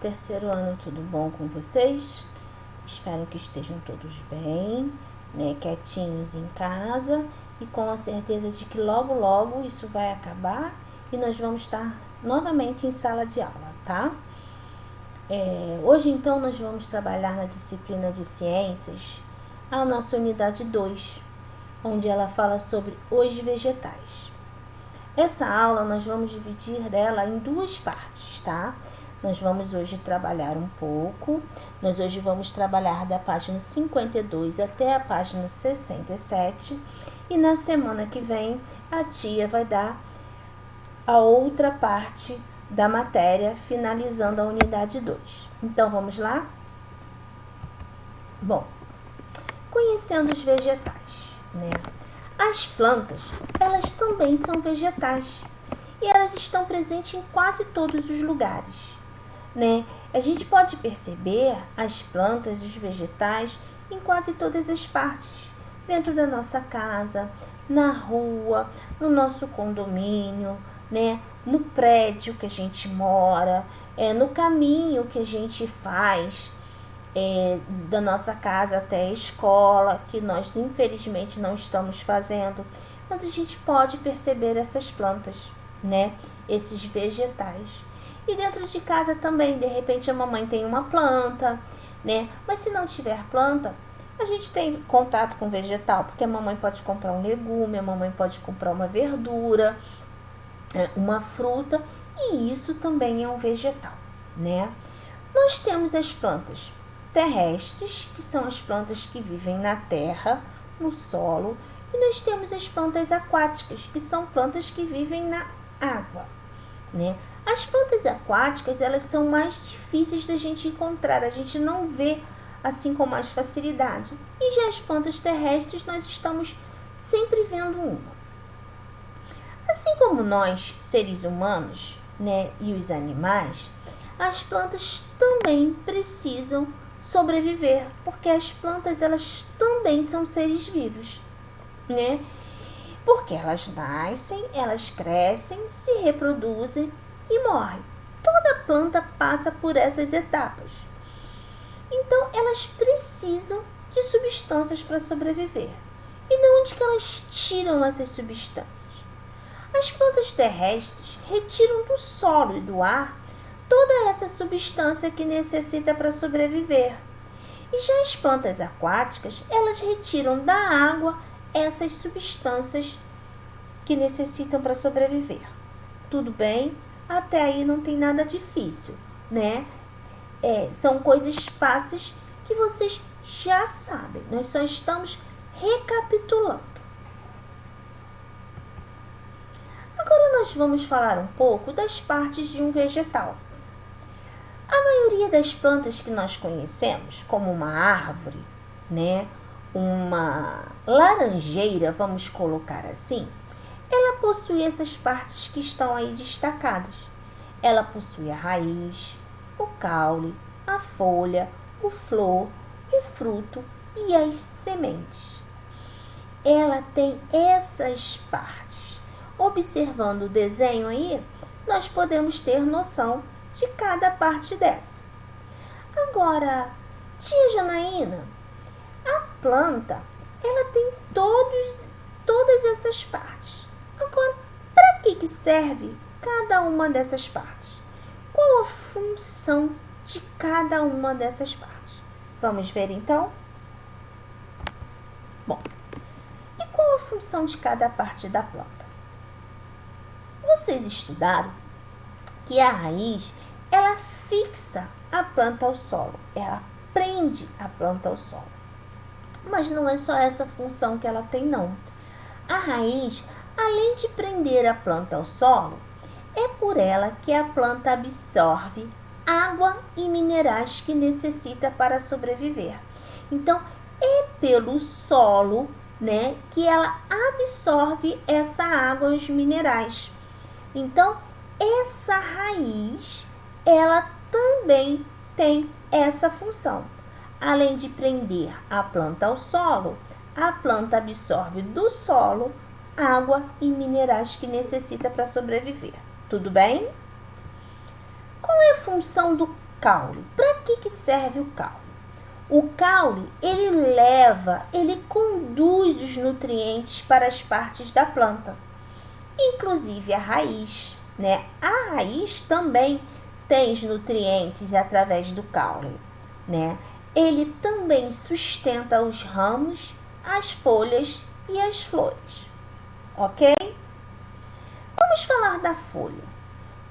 terceiro ano, tudo bom com vocês? Espero que estejam todos bem, né? Quietinhos em casa e com a certeza de que logo, logo isso vai acabar e nós vamos estar novamente em sala de aula, tá? Hoje, então, nós vamos trabalhar na disciplina de ciências a nossa unidade 2, onde ela fala sobre os vegetais. Essa aula nós vamos dividir dela em duas partes, tá? Nós vamos hoje trabalhar um pouco, nós hoje vamos trabalhar da página 52 até a página 67 e na semana que vem a tia vai dar a outra parte da matéria, finalizando a unidade 2. Então, vamos lá? Bom, conhecendo os vegetais, né? As plantas, elas também são vegetais e elas estão presentes em quase todos os lugares, né? A gente pode perceber as plantas e os vegetais em quase todas as partes, dentro da nossa casa, na rua, no nosso condomínio, né? No prédio que a gente mora, no caminho que a gente faz da nossa casa até a escola, que nós infelizmente não estamos fazendo, mas a gente pode perceber essas plantas, né? Esses vegetais. E dentro de casa também, de repente a mamãe tem uma planta, né? Mas se não tiver planta, a gente tem contato com vegetal, porque a mamãe pode comprar um legume, a mamãe pode comprar uma verdura, uma fruta, e isso também é um vegetal, né? Nós temos as plantas terrestres, que são as plantas que vivem na terra, no solo, e nós temos as plantas aquáticas, que são plantas que vivem na água, né? As plantas aquáticas, elas são mais difíceis da gente encontrar, a gente não vê assim com mais facilidade. E já as plantas terrestres, nós estamos sempre vendo uma. Assim como nós, seres humanos, né, e os animais, as plantas também precisam sobreviver, porque as plantas, elas também são seres vivos, né? Porque elas nascem, elas crescem, se reproduzem e morrem. Toda planta passa por essas etapas. Então, elas precisam de substâncias para sobreviver. E de onde que elas tiram essas substâncias? As plantas terrestres retiram do solo e do ar toda essa substância que necessita para sobreviver. E já as plantas aquáticas, elas retiram da água essas substâncias que necessitam para sobreviver. Tudo bem? Até aí não tem nada difícil, né? São coisas fáceis que vocês já sabem. Nós só estamos recapitulando. Agora nós vamos falar um pouco das partes de um vegetal. A maioria das plantas que nós conhecemos, como uma árvore, né, uma laranjeira, vamos colocar assim, ela possui essas partes que estão aí destacadas. Ela possui a raiz, o caule, a folha, o flor, o fruto e as sementes. Ela tem essas partes. Observando o desenho aí, nós podemos ter noção de cada parte dessa. Agora, tia Janaína, a planta, ela tem todas essas partes. Agora, para que serve cada uma dessas partes? Qual a função de cada uma dessas partes? Vamos ver então? Bom, e qual a função de cada parte da planta? Vocês estudaram que a raiz, ela fixa a planta ao solo, ela prende a planta ao solo. Mas não é só essa função que ela tem, não. A raiz, além de prender a planta ao solo, é por ela que a planta absorve água e minerais que necessita para sobreviver. Então, é pelo solo, né, que ela absorve essa água e os minerais. Então, essa raiz, ela também tem essa função. Além de prender a planta ao solo, a planta absorve do solo água e minerais que necessita para sobreviver. Tudo bem? Qual é a função do caule. Para que serve o caule? O caule, ele conduz os nutrientes para as partes da planta, inclusive a raiz, né? A raiz também tem os nutrientes através do caule, né? Ele também sustenta os ramos, as folhas e as flores, ok? Vamos falar da folha.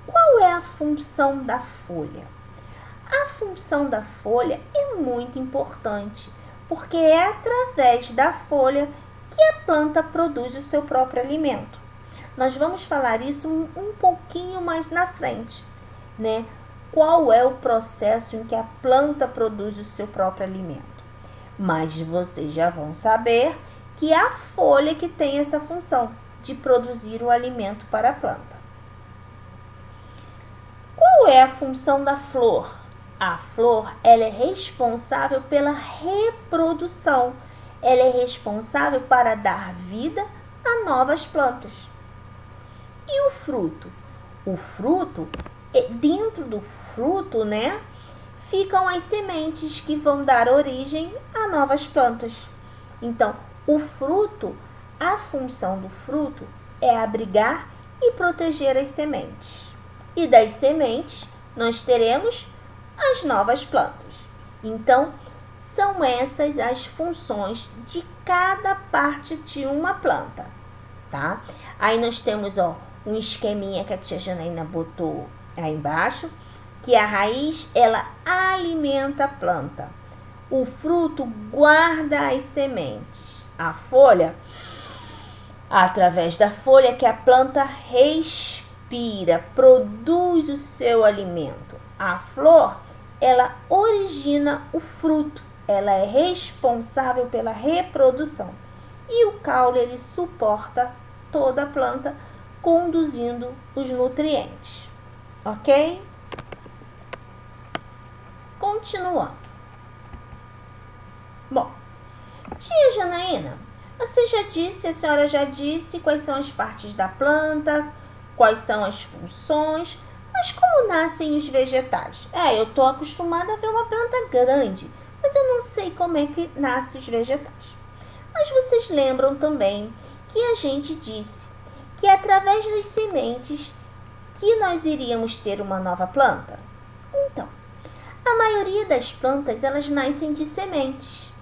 Qual é a função da folha? A função da folha é muito importante, porque é através da folha que a planta produz o seu próprio alimento. Nós vamos falar isso um pouquinho mais na frente, né? Qual é o processo em que a planta produz o seu próprio alimento. Mas vocês já vão saber que é a folha que tem essa função de produzir o alimento para a planta. Qual é a função da flor? A flor, ela é responsável pela reprodução. Ela é responsável para dar vida a novas plantas. E o fruto? O fruto, dentro do fruto, né, ficam as sementes que vão dar origem a novas plantas. Então, o fruto, a função do fruto é abrigar e proteger as sementes. E das sementes, nós teremos as novas plantas. Então, são essas as funções de cada parte de uma planta, tá? Aí nós temos, um esqueminha que a tia Janaína botou aí embaixo, que a raiz, ela alimenta a planta. O fruto guarda as sementes. A folha, através da folha que a planta respira, produz o seu alimento. A flor, ela origina o fruto. Ela é responsável pela reprodução. E o caule, ele suporta toda a planta, conduzindo os nutrientes. Ok? Continuando. Bom, tia Janaína, a senhora já disse quais são as partes da planta, quais são as funções, mas como nascem os vegetais? Eu estou acostumada a ver uma planta grande, mas eu não sei como é que nascem os vegetais. Mas vocês lembram também que a gente disse que é através das sementes que nós iríamos ter uma nova planta? Então, a maioria das plantas, elas nascem de sementes,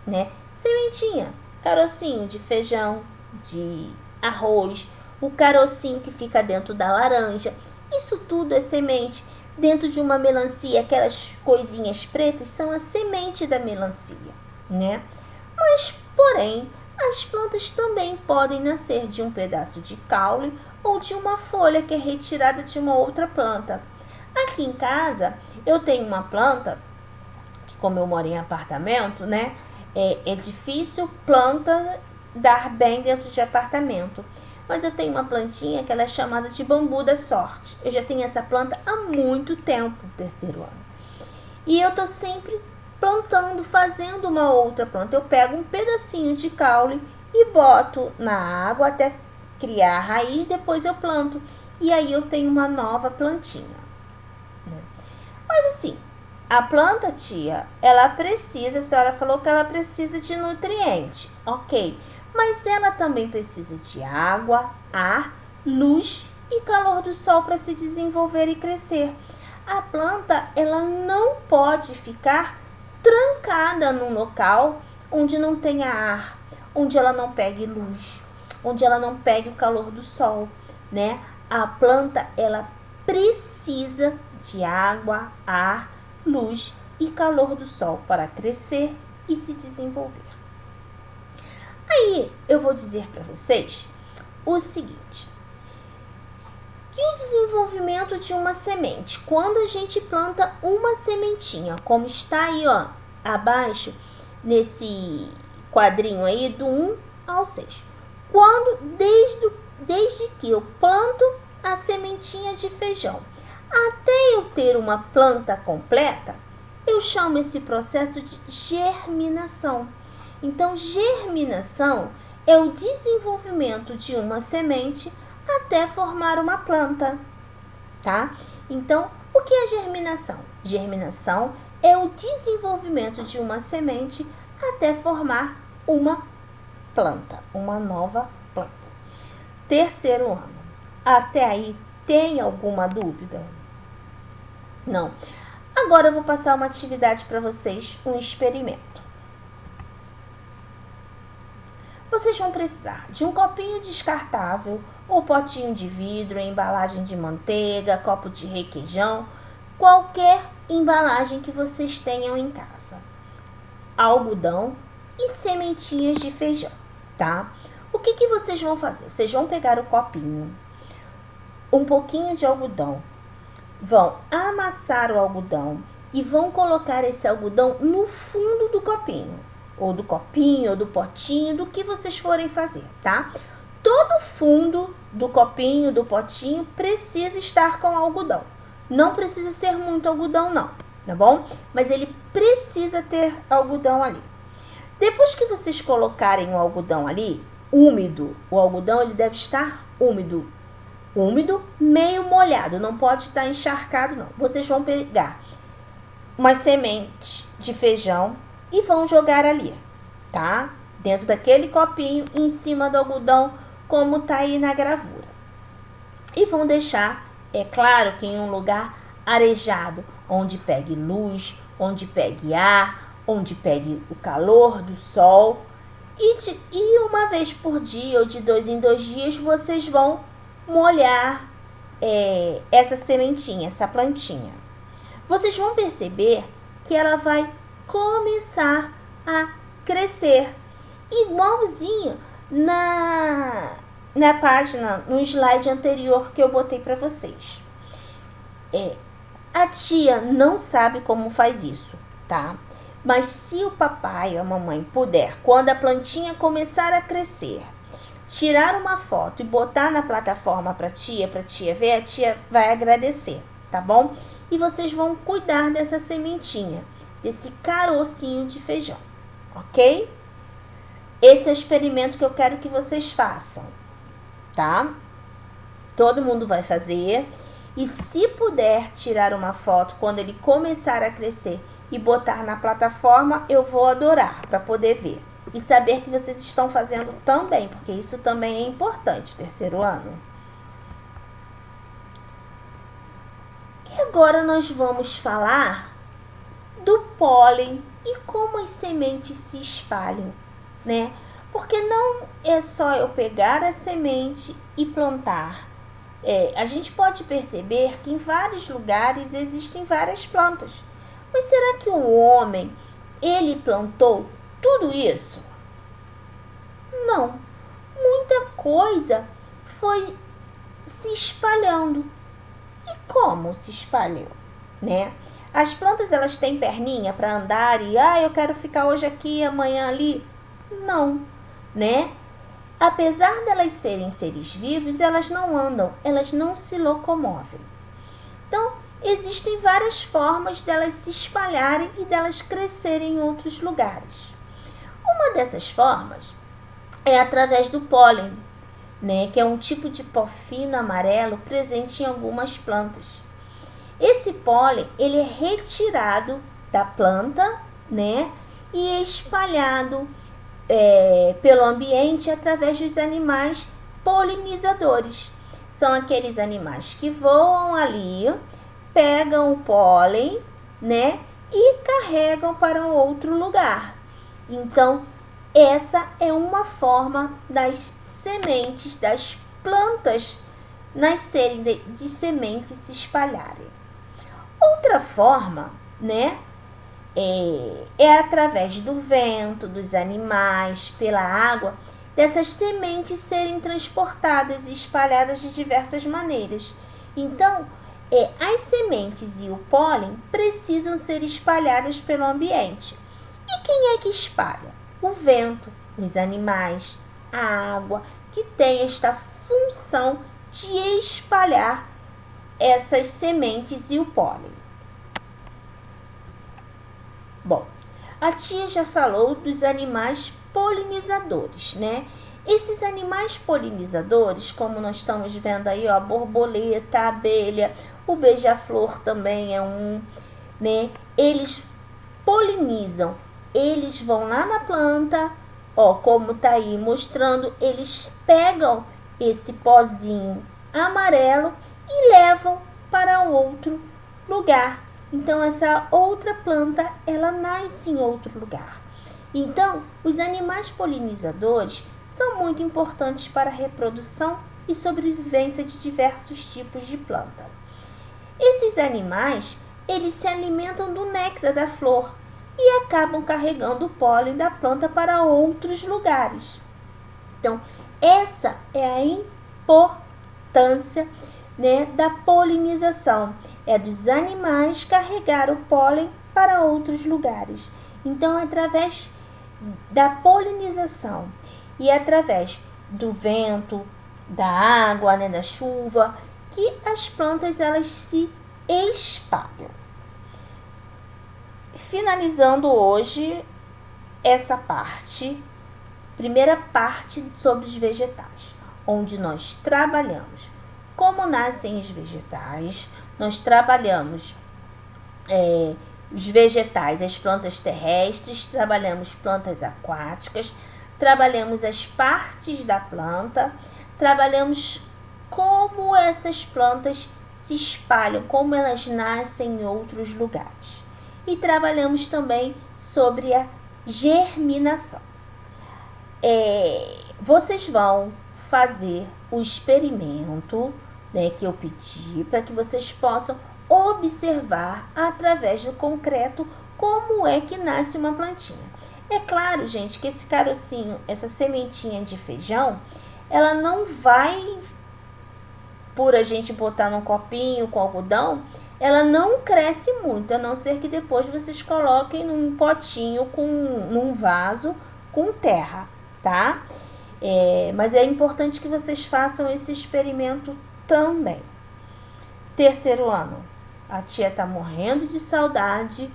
né? Sementinha, carocinho de feijão, de arroz, o carocinho que fica dentro da laranja. Isso tudo é semente. Dentro de uma melancia, aquelas coisinhas pretas são a semente da melancia, né? Mas, porém, as plantas também podem nascer de um pedaço de caule ou de uma folha que é retirada de uma outra planta. Aqui em casa, eu tenho uma planta, que como eu moro em apartamento, né? É difícil planta dar bem dentro de apartamento. Mas eu tenho uma plantinha que ela é chamada de bambu da sorte. Eu já tenho essa planta há muito tempo, terceiro ano. E eu tô sempre plantando, fazendo uma outra planta. Eu pego um pedacinho de caule e boto na água até criar a raiz, depois eu planto. E aí eu tenho uma nova plantinha, né? Mas assim, a planta, tia, ela precisa, a senhora falou que ela precisa de nutriente, ok. Mas ela também precisa de água, ar, luz e calor do sol para se desenvolver e crescer. A planta, ela não pode ficar trancada num local onde não tenha ar, onde ela não pegue luz, onde ela não pegue o calor do sol, né? A planta, ela precisa de água, ar, luz e calor do sol para crescer e se desenvolver. Aí, eu vou dizer para vocês o seguinte, que o desenvolvimento de uma semente, quando a gente planta uma sementinha, como está aí, abaixo, nesse quadrinho aí, do 1 ao 6, desde que eu planto a sementinha de feijão, até eu ter uma planta completa, eu chamo esse processo de germinação. Então, germinação é o desenvolvimento de uma semente até formar uma planta, tá? Então, O que é germinação? Germinação é o desenvolvimento de uma semente até formar uma planta, uma nova planta. Terceiro ano. Até aí, tem alguma dúvida? Não. Agora eu vou passar uma atividade para vocês, um experimento. Vocês vão precisar de um copinho descartável, ou potinho de vidro, embalagem de manteiga, copo de requeijão, qualquer embalagem que vocês tenham em casa. Algodão e sementinhas de feijão, tá? O que vocês vão fazer? Vocês vão pegar o copinho, um pouquinho de algodão, vão amassar o algodão e vão colocar esse algodão no fundo do copinho, ou do copinho, ou do potinho, do que vocês forem fazer, tá? Todo fundo do copinho, do potinho, precisa estar com algodão. Não precisa ser muito algodão, não, tá bom? Mas ele precisa ter algodão ali. Depois que vocês colocarem o algodão ali, úmido, o algodão ele deve estar úmido, meio molhado, não pode estar encharcado, não. Vocês vão pegar umas sementes de feijão e vão jogar ali, tá? Dentro daquele copinho, em cima do algodão, como tá aí na gravura. E vão deixar, é claro que em um lugar arejado, onde pegue luz, onde pegue ar, onde pegue o calor do sol. E uma vez por dia, ou de 2 em 2 dias, vocês vão molhar essa sementinha, essa plantinha. Vocês vão perceber que ela vai começar a crescer, igualzinho na página, no slide anterior que eu botei para vocês. A tia não sabe como faz isso, tá? Mas se o papai ou a mamãe puder, quando a plantinha começar a crescer, tirar uma foto e botar na plataforma para tia ver, a tia vai agradecer, tá bom? E vocês vão cuidar dessa sementinha, desse carocinho de feijão, ok? Esse é o experimento que eu quero que vocês façam, tá? Todo mundo vai fazer. E se puder tirar uma foto quando ele começar a crescer e botar na plataforma, eu vou adorar para poder ver. E saber que vocês estão fazendo também, porque isso também é importante, terceiro ano. E agora nós vamos falar do pólen e como as sementes se espalham, né? Porque não é só eu pegar a semente e plantar. A gente pode perceber que em vários lugares existem várias plantas. Mas será que o homem, ele plantou tudo isso? Não. Muita coisa foi se espalhando. E como se espalhou, né? As plantas, elas têm perninha para andar e, eu quero ficar hoje aqui, amanhã ali. Não, né? Apesar delas serem seres vivos, elas não andam, elas não se locomovem. Então, existem várias formas delas se espalharem e delas crescerem em outros lugares. Uma dessas formas é através do pólen, né, que é um tipo de pó fino amarelo presente em algumas plantas. Esse pólen, ele é retirado da planta, né, e é espalhado pelo ambiente através dos animais polinizadores. São aqueles animais que voam ali, pegam o pólen, né, e carregam para um outro lugar. Então, essa é uma forma das sementes, das plantas nascerem de sementes se espalharem. Outra forma, né, é através do vento, dos animais, pela água, dessas sementes serem transportadas e espalhadas de diversas maneiras. Então, as sementes e o pólen precisam ser espalhadas pelo ambiente. E quem é que espalha? O vento, os animais, a água, que tem esta função de espalhar essas sementes e o pólen. Bom, a tia já falou dos animais polinizadores, né? Esses animais polinizadores, como nós estamos vendo aí, a borboleta, a abelha, O beija-flor também é um, né? Eles polinizam, eles vão lá na planta, ó, como tá aí mostrando, eles pegam esse pozinho amarelo e levam para outro lugar. Então, essa outra planta, ela nasce em outro lugar. Então, os animais polinizadores são muito importantes para a reprodução e sobrevivência de diversos tipos de planta. Esses animais, eles se alimentam do néctar da flor e acabam carregando o pólen da planta para outros lugares. Então, essa é a importância, né, da polinização. É dos animais carregar o pólen para outros lugares. Então, através da polinização e através do vento, da água, né, da chuva, que as plantas elas se espalham. Finalizando hoje essa parte, primeira parte sobre os vegetais, onde nós trabalhamos como nascem os vegetais, nós trabalhamos os vegetais, as plantas terrestres, trabalhamos plantas aquáticas, trabalhamos as partes da planta, trabalhamos como essas plantas se espalham, como elas nascem em outros lugares. E trabalhamos também sobre a germinação. Vocês vão fazer o experimento, né, que eu pedi, para que vocês possam observar através do concreto como é que nasce uma plantinha. É claro, gente, que esse carocinho, essa sementinha de feijão, ela não vai, por a gente botar num copinho com algodão, ela não cresce muito, a não ser que depois vocês coloquem num potinho, num vaso com terra, tá? Mas é importante que vocês façam esse experimento também. Terceiro ano, a tia tá morrendo de saudade.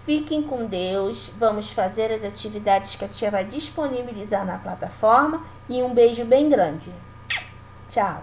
Fiquem com Deus. Vamos fazer as atividades que a tia vai disponibilizar na plataforma. E um beijo bem grande. Tchau.